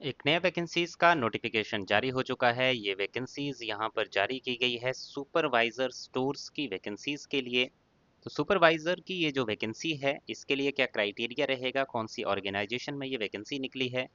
एक नया वैकेंसीज का नोटिफिकेशन जारी हो चुका है। ये वैकेंसीज यहाँ पर जारी की गई है सुपरवाइजर स्टोर्स की वैकेंसीज के लिए। तो सुपरवाइजर की ये जो वैकेंसी है इसके लिए क्या क्राइटेरिया रहेगा, कौन सी ऑर्गेनाइजेशन में ये वैकेंसी निकली है,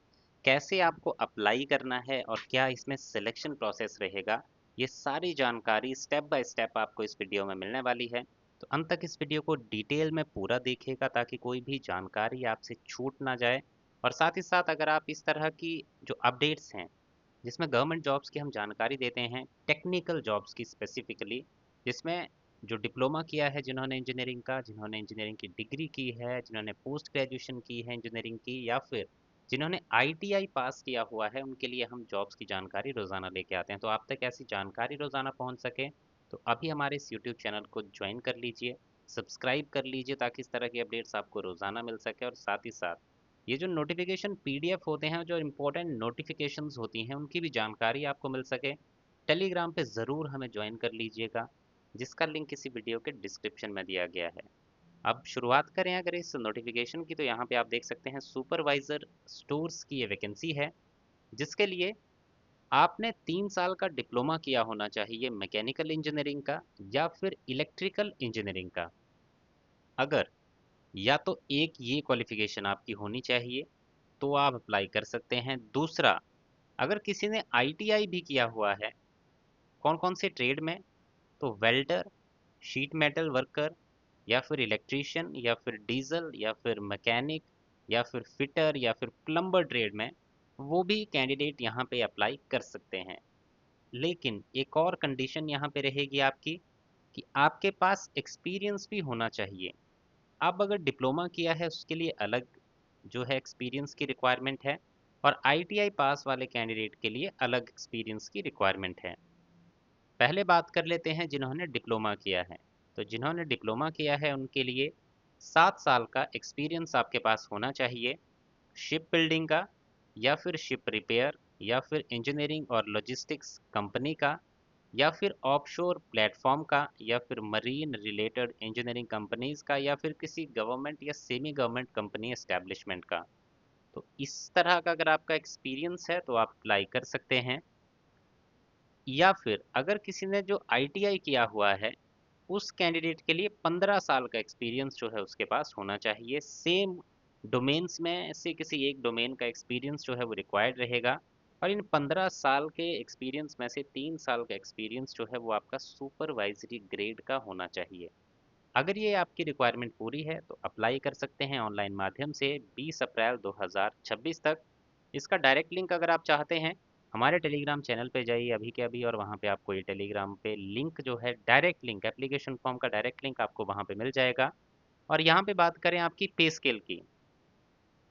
कैसे आपको अप्लाई करना है और क्या इसमें सिलेक्शन प्रोसेस रहेगा, ये सारी जानकारी स्टेप बाय स्टेप आपको इस वीडियो में मिलने वाली है। तो अंत तक इस वीडियो को डिटेल में पूरा देखिएगा ताकि कोई भी जानकारी आपसे छूट ना जाए। और साथ ही साथ अगर आप इस तरह की जो अपडेट्स हैं जिसमें गवर्नमेंट जॉब्स की हम जानकारी देते हैं, टेक्निकल जॉब्स की स्पेसिफिकली, जिसमें जो डिप्लोमा किया है जिन्होंने इंजीनियरिंग का, जिन्होंने इंजीनियरिंग की डिग्री की है, जिन्होंने पोस्ट ग्रेजुएशन की है इंजीनियरिंग की, या फिर जिन्होंने आईटीआई पास किया हुआ है, उनके लिए हम जॉब्स की जानकारी रोज़ाना लेके आते हैं। तो आप तक ऐसी जानकारी रोज़ाना पहुंच सके तो अभी हमारे इस यूट्यूब चैनल को ज्वाइन कर लीजिए, सब्सक्राइब कर लीजिए ताकि इस तरह की अपडेट्स आपको रोज़ाना मिल सके। और साथ ही साथ ये जो नोटिफिकेशन पीडीएफ होते हैं, जो इम्पोर्टेंट नोटिफिकेशंस होती हैं, उनकी भी जानकारी आपको मिल सके, टेलीग्राम पे ज़रूर हमें ज्वाइन कर लीजिएगा, जिसका लिंक इसी वीडियो के डिस्क्रिप्शन में दिया गया है। अब शुरुआत करें अगर इस नोटिफिकेशन की, तो यहाँ पे आप देख सकते हैं सुपरवाइजर स्टोर्स की ये वैकेंसी है, जिसके लिए आपने 3 साल का डिप्लोमा किया होना चाहिए मैकेनिकल इंजीनियरिंग का या फिर इलेक्ट्रिकल इंजीनियरिंग का। अगर या तो एक ये क्वालिफिकेशन आपकी होनी चाहिए तो आप अप्लाई कर सकते हैं। दूसरा, अगर किसी ने आईटीआई भी किया हुआ है, कौन कौन से ट्रेड में, तो वेल्डर, शीट मेटल वर्कर, या फिर इलेक्ट्रीशियन, या फिर डीजल, या फिर मैकेनिक, या फिर फिटर, या फिर प्लम्बर ट्रेड में, वो भी कैंडिडेट यहाँ पे अप्लाई कर सकते हैं। लेकिन एक और कंडीशन यहाँ पे रहेगी आपकी कि आपके पास एक्सपीरियंस भी होना चाहिए। आप अगर डिप्लोमा किया है उसके लिए अलग जो है एक्सपीरियंस की रिक्वायरमेंट है, और आईटीआई पास वाले कैंडिडेट के लिए अलग एक्सपीरियंस की रिक्वायरमेंट है। पहले बात कर लेते हैं जिन्होंने डिप्लोमा किया है। तो जिन्होंने डिप्लोमा किया है उनके लिए 7 साल का एक्सपीरियंस आपके पास होना चाहिए, शिप बिल्डिंग का, या फिर शिप रिपेयर, या फिर इंजीनियरिंग और लॉजिस्टिक्स कंपनी का, या फिर ऑफशोर प्लेटफॉर्म का, या फिर मरीन रिलेटेड इंजीनियरिंग कंपनीज का, या फिर किसी गवर्नमेंट या सेमी गवर्नमेंट कंपनी एस्टेब्लिशमेंट का। तो इस तरह का अगर आपका एक्सपीरियंस है तो आप अप्लाई कर सकते हैं। या फिर अगर किसी ने जो आईटीआई किया हुआ है, उस कैंडिडेट के लिए 15 साल का एक्सपीरियंस जो है उसके पास होना चाहिए। सेम डोमेन्स में से किसी एक डोमेन का एक्सपीरियंस जो है वो रिक्वायर्ड रहेगा। और इन 15 साल के एक्सपीरियंस में से 3 साल का एक्सपीरियंस जो है वो आपका सुपरवाइजरी ग्रेड का होना चाहिए। अगर ये आपकी रिक्वायरमेंट पूरी है तो अप्लाई कर सकते हैं ऑनलाइन माध्यम से 20 अप्रैल 2026 तक। इसका डायरेक्ट लिंक अगर आप चाहते हैं, हमारे टेलीग्राम चैनल पे जाइए अभी के अभी, और वहाँ पे आपको ये टेलीग्राम पे लिंक जो है, डायरेक्ट लिंक, एप्लीकेशन फॉर्म का डायरेक्ट लिंक आपको वहाँ पे मिल जाएगा। और यहाँ पे बात करें आपकी पे स्केल की,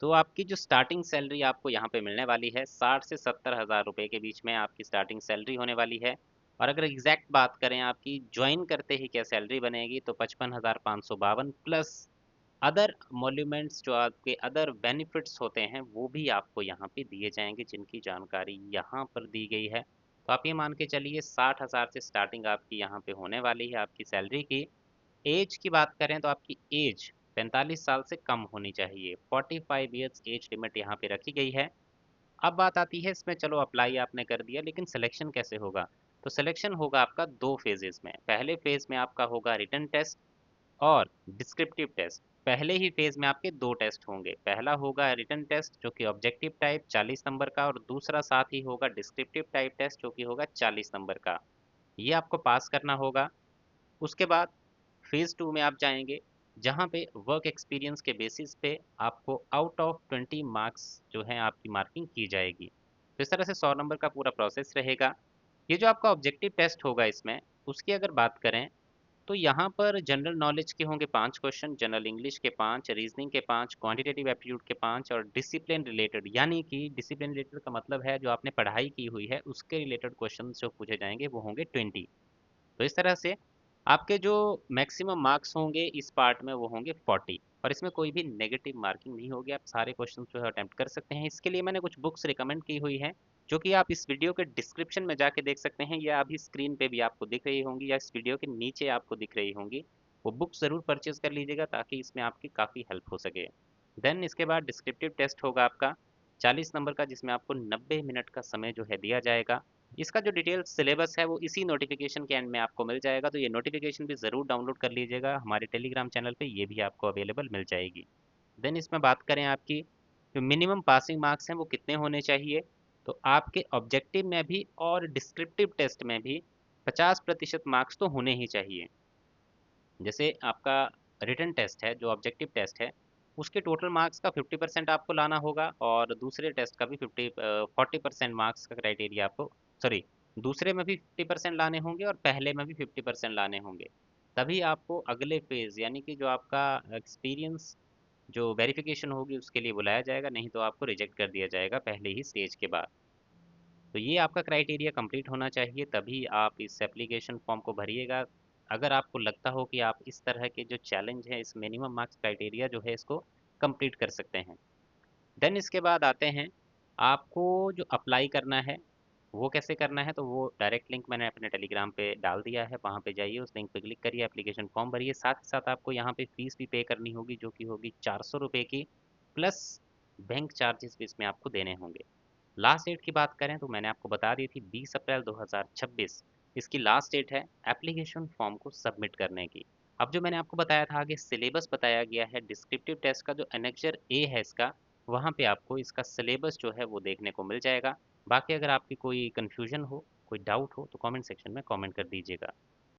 तो आपकी जो स्टार्टिंग सैलरी आपको यहाँ पे मिलने वाली है 60 से 70 हज़ार रुपये के बीच में आपकी स्टार्टिंग सैलरी होने वाली है। और अगर एग्जैक्ट बात करें आपकी ज्वाइन करते ही क्या सैलरी बनेगी, तो 55,552 प्लस अदर मॉल्यूमेंट्स, जो आपके अदर बेनिफिट्स होते हैं, वो भी आपको यहाँ पे दिए जाएंगे, जिनकी जानकारी यहाँ पर दी गई है। तो आप ये मान के चलिए 60 हज़ार से स्टार्टिंग आपकी यहाँ पे होने वाली है आपकी सैलरी की। एज की बात करें तो आपकी एज 45 साल से कम होनी चाहिए, 45 ईयर्स एज लिमिट यहाँ पे रखी गई है। अब बात आती है इसमें, चलो अप्लाई आपने कर दिया लेकिन सिलेक्शन कैसे होगा। तो सिलेक्शन होगा आपका 2 फेजेस में। पहले फेज में आपका होगा रिटन टेस्ट और डिस्क्रिप्टिव टेस्ट। पहले ही फेज में आपके 2 टेस्ट होंगे, पहला होगा रिटन टेस्ट जो कि ऑब्जेक्टिव टाइप 40 नंबर का, और दूसरा साथ ही होगा डिस्क्रिप्टिव टाइप टेस्ट जो कि होगा 40 नंबर का। ये आपको पास करना होगा। उसके बाद फेज 2 में आप जाएंगे, जहाँ पे वर्क एक्सपीरियंस के बेसिस पे आपको आउट ऑफ 20 मार्क्स जो है आपकी मार्किंग की जाएगी। तो इस तरह से 100 नंबर का पूरा प्रोसेस रहेगा। ये जो आपका ऑब्जेक्टिव टेस्ट होगा इसमें, उसकी अगर बात करें तो यहाँ पर जनरल नॉलेज के होंगे 5 क्वेश्चन, जनरल इंग्लिश के 5, रीजनिंग के 5, क्वांटिटेटिव एप्टीट्यूड के 5, और डिसिप्लिन रिलेटेड, यानी कि डिसिप्लिन रिलेटेड का मतलब है जो आपने पढ़ाई की हुई है उसके रिलेटेड क्वेश्चन जो पूछे जाएंगे वो होंगे 20। तो इस तरह से आपके जो मैक्सिमम मार्क्स होंगे इस पार्ट में वो होंगे 40, और इसमें कोई भी नेगेटिव मार्किंग नहीं होगी, आप सारे क्वेश्चन जो है अटेम्प्ट कर सकते हैं। इसके लिए मैंने कुछ बुक्स रिकमेंड की हुई हैं, जो कि आप इस वीडियो के डिस्क्रिप्शन में जाके देख सकते हैं, या अभी स्क्रीन पे भी आपको दिख रही होंगी, या इस वीडियो के नीचे आपको दिख रही होंगी। वो बुक ज़रूर परचेज कर लीजिएगा ताकि इसमें आपकी काफ़ी हेल्प हो सके। देन इसके बाद डिस्क्रिप्टिव टेस्ट होगा आपका। 40 नंबर का, जिसमें आपको 90 मिनट का समय जो है दिया जाएगा। इसका जो डिटेल सिलेबस है वो इसी नोटिफिकेशन के एंड में आपको मिल जाएगा, तो ये नोटिफिकेशन भी ज़रूर डाउनलोड कर लीजिएगा, हमारे टेलीग्राम चैनल पे ये भी आपको अवेलेबल मिल जाएगी। देन इसमें बात करें आपकी जो मिनिमम पासिंग मार्क्स हैं वो कितने होने चाहिए, तो आपके ऑब्जेक्टिव में भी और डिस्क्रिप्टिव टेस्ट में भी 50% मार्क्स तो होने ही चाहिए। जैसे आपका रिटन टेस्ट है, जो ऑब्जेक्टिव टेस्ट है, उसके टोटल मार्क्स का 50% आपको लाना होगा, और दूसरे टेस्ट का भी 40% मार्क्स का क्राइटेरिया आपको, सॉरी, दूसरे में भी 50% लाने होंगे और पहले में भी 50% लाने होंगे। तभी आपको अगले फेज यानी कि जो आपका एक्सपीरियंस जो वेरिफिकेशन होगी उसके लिए बुलाया जाएगा, नहीं तो आपको रिजेक्ट कर दिया जाएगा पहले ही स्टेज के बाद। तो ये आपका क्राइटेरिया कंप्लीट होना चाहिए, तभी आप इस एप्लीकेशन फॉर्म को भरिएगा। अगर आपको लगता हो कि आप इस तरह के जो चैलेंज है, इस मिनिमम मार्क्स क्राइटेरिया जो है इसको कंप्लीट कर सकते हैं। देन इसके बाद आते हैं, आपको जो अप्लाई करना है वो कैसे करना है, तो वो डायरेक्ट लिंक मैंने अपने टेलीग्राम पे डाल दिया है, वहाँ पे जाइए, उस लिंक पे क्लिक करिए, एप्लीकेशन फॉर्म भरिए। साथ ही साथ आपको यहाँ पे फीस भी पे करनी होगी, जो कि होगी 400 रुपये की, प्लस बैंक चार्जेस भी इसमें आपको देने होंगे। लास्ट डेट की बात करें तो मैंने आपको बता दी थी 20 अप्रैल 2026 इसकी लास्ट डेट है एप्लीकेशन फॉर्म को सबमिट करने की। अब जो मैंने आपको बताया था, आगे सिलेबस बताया गया है, डिस्क्रिप्टिव टेस्ट का जो एनेक्चर ए है इसका, वहाँ पे आपको इसका सिलेबस जो है वो देखने को मिल जाएगा। बाकी अगर आपकी कोई कन्फ्यूजन हो, कोई डाउट हो, तो कमेंट सेक्शन में कमेंट कर दीजिएगा।